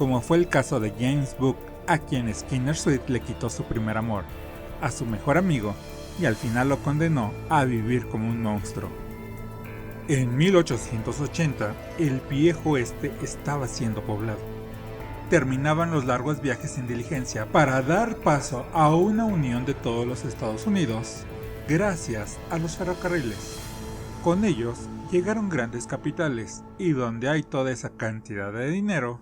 como fue el caso de James Book, a quien Skinner Sweet le quitó su primer amor, a su mejor amigo, y al final lo condenó a vivir como un monstruo. En 1880, el viejo oeste estaba siendo poblado. Terminaban los largos viajes en diligencia para dar paso a una unión de todos los Estados Unidos, gracias a los ferrocarriles. Con ellos llegaron grandes capitales, y donde hay toda esa cantidad de dinero,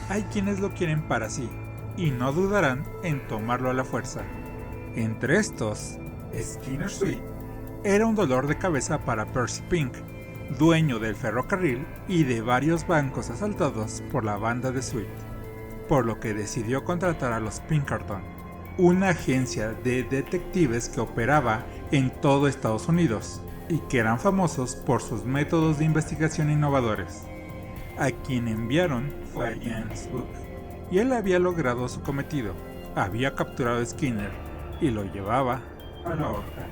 hay quienes lo quieren para sí, y no dudarán en tomarlo a la fuerza. Entre estos, Skinner Sweet era un dolor de cabeza para Percy Pink, dueño del ferrocarril y de varios bancos asaltados por la banda de Sweet, por lo que decidió contratar a los Pinkerton, una agencia de detectives que operaba en todo Estados Unidos y que eran famosos por sus métodos de investigación innovadores. A quien enviaron fue a James Book, y él había logrado su cometido, había capturado a Skinner y lo llevaba a la horca.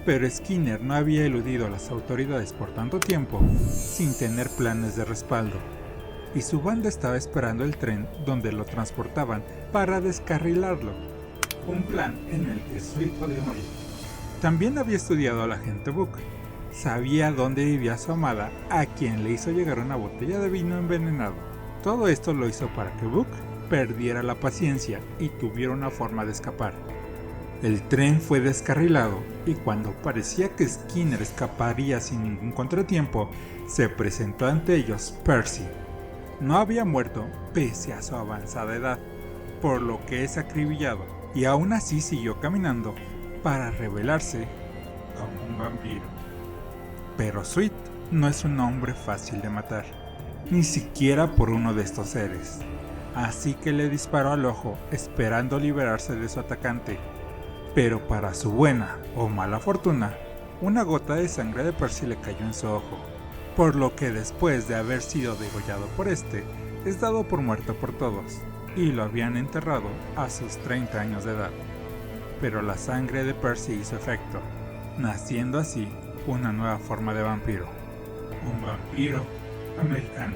Pero Skinner no había eludido a las autoridades por tanto tiempo sin tener planes de respaldo, y su banda estaba esperando el tren donde lo transportaban para descarrilarlo, un plan en el que Sweet podía morir. También había estudiado al agente Book, sabía dónde vivía su amada, a quien le hizo llegar una botella de vino envenenado. Todo esto lo hizo para que Book perdiera la paciencia y tuviera una forma de escapar. El tren fue descarrilado, y cuando parecía que Skinner escaparía sin ningún contratiempo, se presentó ante ellos Percy. No había muerto pese a su avanzada edad, por lo que es acribillado, y aún así siguió caminando para revelarse como un vampiro. Pero Sweet no es un hombre fácil de matar, ni siquiera por uno de estos seres, así que le disparó al ojo esperando liberarse de su atacante. Pero para su buena o mala fortuna, una gota de sangre de Percy le cayó en su ojo, por lo que después de haber sido degollado por este, es dado por muerto por todos, y lo habían enterrado a sus 30 años de edad. Pero la sangre de Percy hizo efecto, naciendo así una nueva forma de vampiro, un vampiro americano.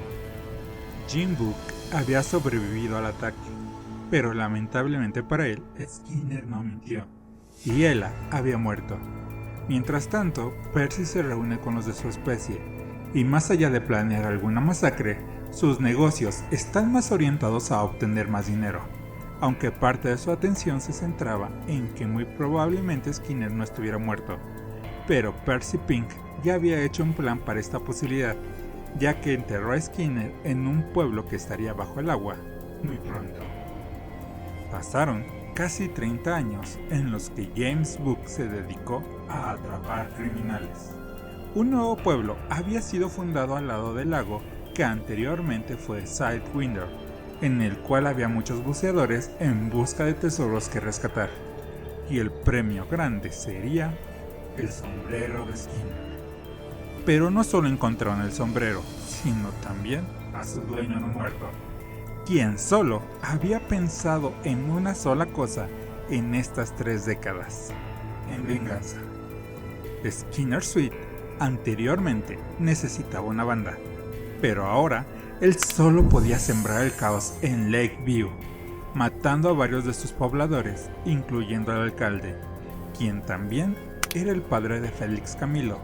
Jim Book había sobrevivido al ataque, pero lamentablemente para él, Skinner no mintió, y Ella había muerto. Mientras tanto, Percy se reúne con los de su especie, y más allá de planear alguna masacre, sus negocios están más orientados a obtener más dinero, aunque parte de su atención se centraba en que muy probablemente Skinner no estuviera muerto. Pero Percy Pink ya había hecho un plan para esta posibilidad, ya que enterró a Skinner en un pueblo que estaría bajo el agua muy pronto. Pasaron casi 30 años en los que James Book se dedicó a atrapar criminales. Un nuevo pueblo había sido fundado al lado del lago que anteriormente fue Sidewinder, en el cual había muchos buceadores en busca de tesoros que rescatar, y el premio grande sería el sombrero de Skinner. Pero no solo encontraron el sombrero, sino también a su dueño no muerto, quien solo había pensado en una sola cosa en estas 3 décadas: en venganza. Skinner Sweet anteriormente necesitaba una banda, pero ahora él solo podía sembrar el caos en Lakeview, matando a varios de sus pobladores, incluyendo al alcalde, quien también era el padre de Félix Camilo,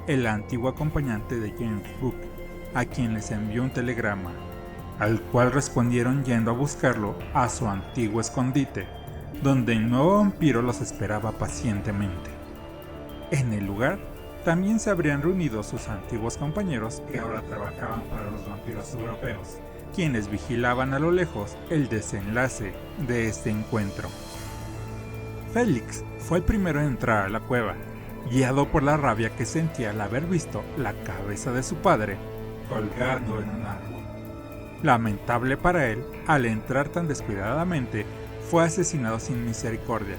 el antiguo acompañante de James Book, a quien les envió un telegrama, al cual respondieron yendo a buscarlo a su antiguo escondite, donde el nuevo vampiro los esperaba pacientemente. En el lugar también se habrían reunido sus antiguos compañeros que ahora trabajaban para los vampiros europeos, quienes vigilaban a lo lejos el desenlace de este encuentro. Félix fue el primero en entrar a la cueva, guiado por la rabia que sentía al haber visto la cabeza de su padre colgando en un árbol. Lamentable para él, al entrar tan descuidadamente, fue asesinado sin misericordia.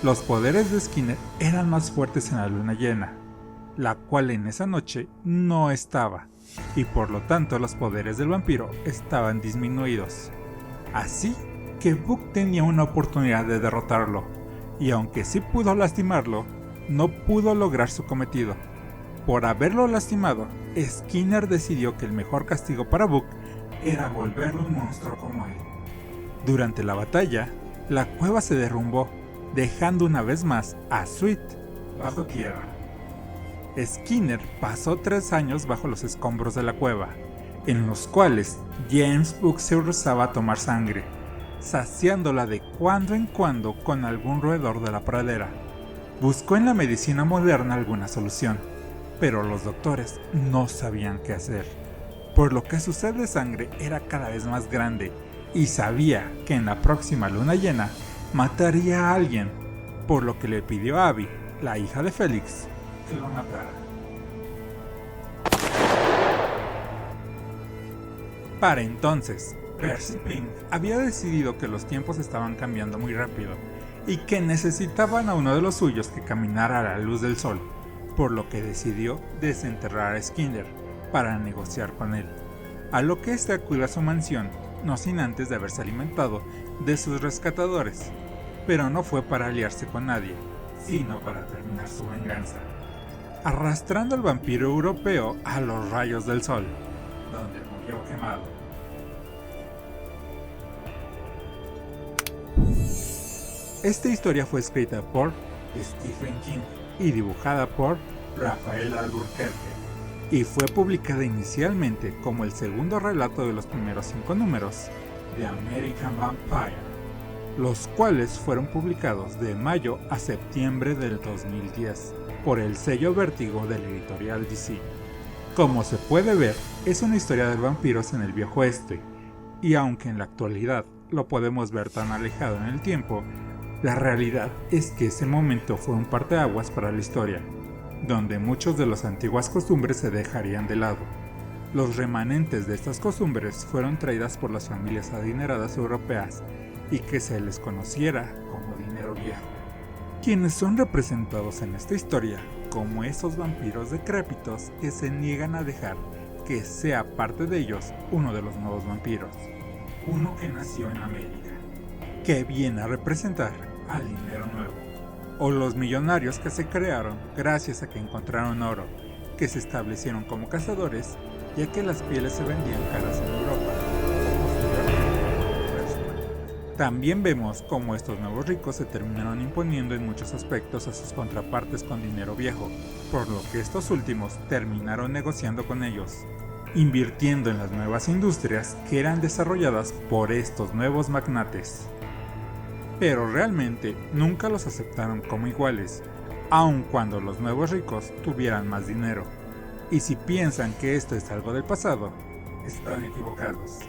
Los poderes de Skinner eran más fuertes en la luna llena, la cual en esa noche no estaba, y por lo tanto los poderes del vampiro estaban disminuidos. Así que Book tenía una oportunidad de derrotarlo, y aunque sí pudo lastimarlo, no pudo lograr su cometido. Por haberlo lastimado, Skinner decidió que el mejor castigo para Book era volverlo un monstruo como él. Durante la batalla, la cueva se derrumbó, dejando una vez más a Sweet bajo tierra. Skinner pasó 3 años bajo los escombros de la cueva, en los cuales James Book se rehusaba a tomar sangre, saciándola de cuando en cuando con algún roedor de la pradera. Buscó en la medicina moderna alguna solución, pero los doctores no sabían qué hacer, por lo que su sed de sangre era cada vez más grande y sabía que en la próxima luna llena mataría a alguien, por lo que le pidió a Abby, la hija de Félix, que lo matara. Para entonces, Percy Pink había decidido que los tiempos estaban cambiando muy rápido y que necesitaban a uno de los suyos que caminara a la luz del sol, por lo que decidió desenterrar a Skinner para negociar con él, a lo que este acudió a su mansión, no sin antes de haberse alimentado de sus rescatadores, pero no fue para aliarse con nadie, sino para terminar su venganza, arrastrando al vampiro europeo a los rayos del sol, donde murió quemado. Esta historia fue escrita por Stephen King y dibujada por Rafael Alburquerque, y fue publicada inicialmente como el segundo relato de los primeros 5 números de American Vampire, los cuales fueron publicados de mayo a septiembre del 2010 por el sello Vértigo de la editorial DC. Como se puede ver, es una historia de vampiros en el viejo oeste, y aunque en la actualidad lo podemos ver tan alejado en el tiempo, la realidad es que ese momento fue un parteaguas para la historia, donde muchos de las antiguas costumbres se dejarían de lado. Los remanentes de estas costumbres fueron traídas por las familias adineradas europeas y que se les conociera como dinero viejo, quienes son representados en esta historia como esos vampiros decrépitos que se niegan a dejar que sea parte de ellos uno de los nuevos vampiros, uno que nació en América, que viene a representar al dinero nuevo, o los millonarios que se crearon gracias a que encontraron oro, que se establecieron como cazadores, ya que las pieles se vendían caras en Europa. También vemos cómo estos nuevos ricos se terminaron imponiendo en muchos aspectos a sus contrapartes con dinero viejo, por lo que estos últimos terminaron negociando con ellos, invirtiendo en las nuevas industrias que eran desarrolladas por estos nuevos magnates. Pero realmente nunca los aceptaron como iguales, aun cuando los nuevos ricos tuvieran más dinero. Y si piensan que esto es algo del pasado, están equivocados,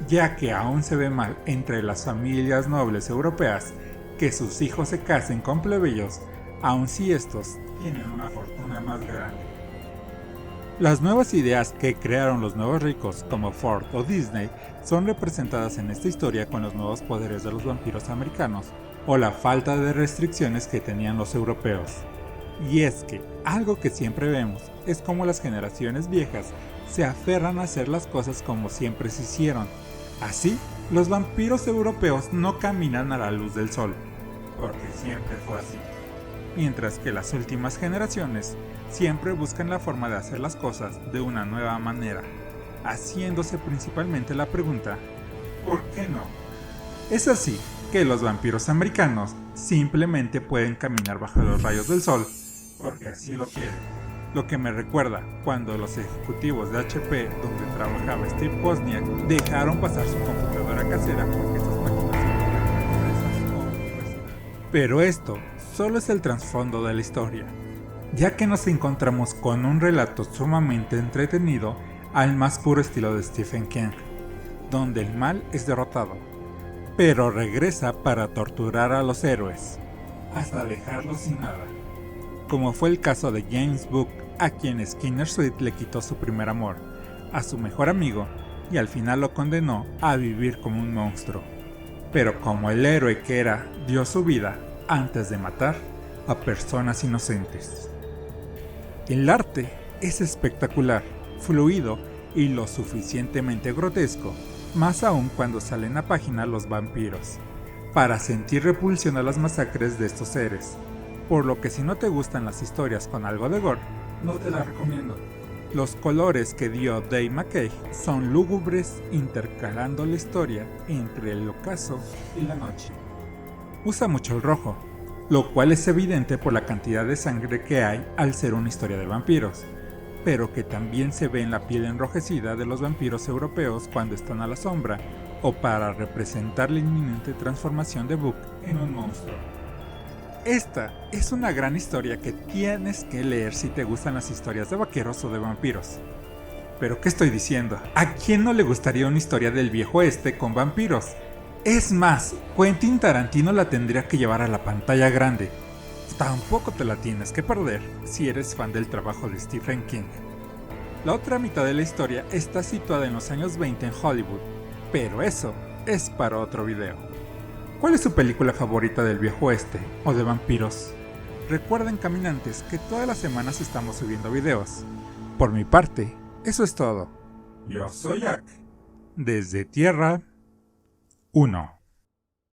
ya que aún se ve mal entre las familias nobles europeas que sus hijos se casen con plebeyos, aun si estos tienen una fortuna más grande. Las nuevas ideas que crearon los nuevos ricos como Ford o Disney son representadas en esta historia con los nuevos poderes de los vampiros americanos o la falta de restricciones que tenían los europeos. Y es que algo que siempre vemos es cómo las generaciones viejas se aferran a hacer las cosas como siempre se hicieron. Así, los vampiros europeos no caminan a la luz del sol, porque siempre fue así. Mientras que las últimas generaciones siempre buscan la forma de hacer las cosas de una nueva manera, haciéndose principalmente la pregunta, ¿por qué no? Es así que los vampiros americanos simplemente pueden caminar bajo los rayos del sol, porque así lo quieren. Lo que me recuerda cuando los ejecutivos de HP donde trabajaba Steve Wozniak dejaron pasar su computadora casera porque esas máquinas son. Pero esto solo es el trasfondo de la historia, ya que nos encontramos con un relato sumamente entretenido al más puro estilo de Stephen King, donde el mal es derrotado, pero regresa para torturar a los héroes, hasta dejarlos sin nada, como fue el caso de James Book, a quien Skinner Sweet le quitó su primer amor, a su mejor amigo, y al final lo condenó a vivir como un monstruo. Pero como el héroe que era, dio su vida antes de matar a personas inocentes. El arte es espectacular, fluido y lo suficientemente grotesco, más aún cuando salen a página los vampiros, para sentir repulsión a las masacres de estos seres, por lo que si no te gustan las historias con algo de gore, no te las recomiendo. Los colores que dio Dave McKay son lúgubres, intercalando la historia entre el ocaso y la noche. Usa mucho el rojo, lo cual es evidente por la cantidad de sangre que hay al ser una historia de vampiros, pero que también se ve en la piel enrojecida de los vampiros europeos cuando están a la sombra, o para representar la inminente transformación de Book en un monstruo. Esta es una gran historia que tienes que leer si te gustan las historias de vaqueros o de vampiros. ¿Pero qué estoy diciendo? ¿A quién no le gustaría una historia del viejo oeste con vampiros? Es más, Quentin Tarantino la tendría que llevar a la pantalla grande. Tampoco te la tienes que perder si eres fan del trabajo de Stephen King. La otra mitad de la historia está situada en los años 20 en Hollywood, pero eso es para otro video. ¿Cuál es su película favorita del viejo oeste o de vampiros? Recuerden, caminantes, que todas las semanas estamos subiendo videos. Por mi parte, eso es todo. Yo soy Jack, desde Tierra 1.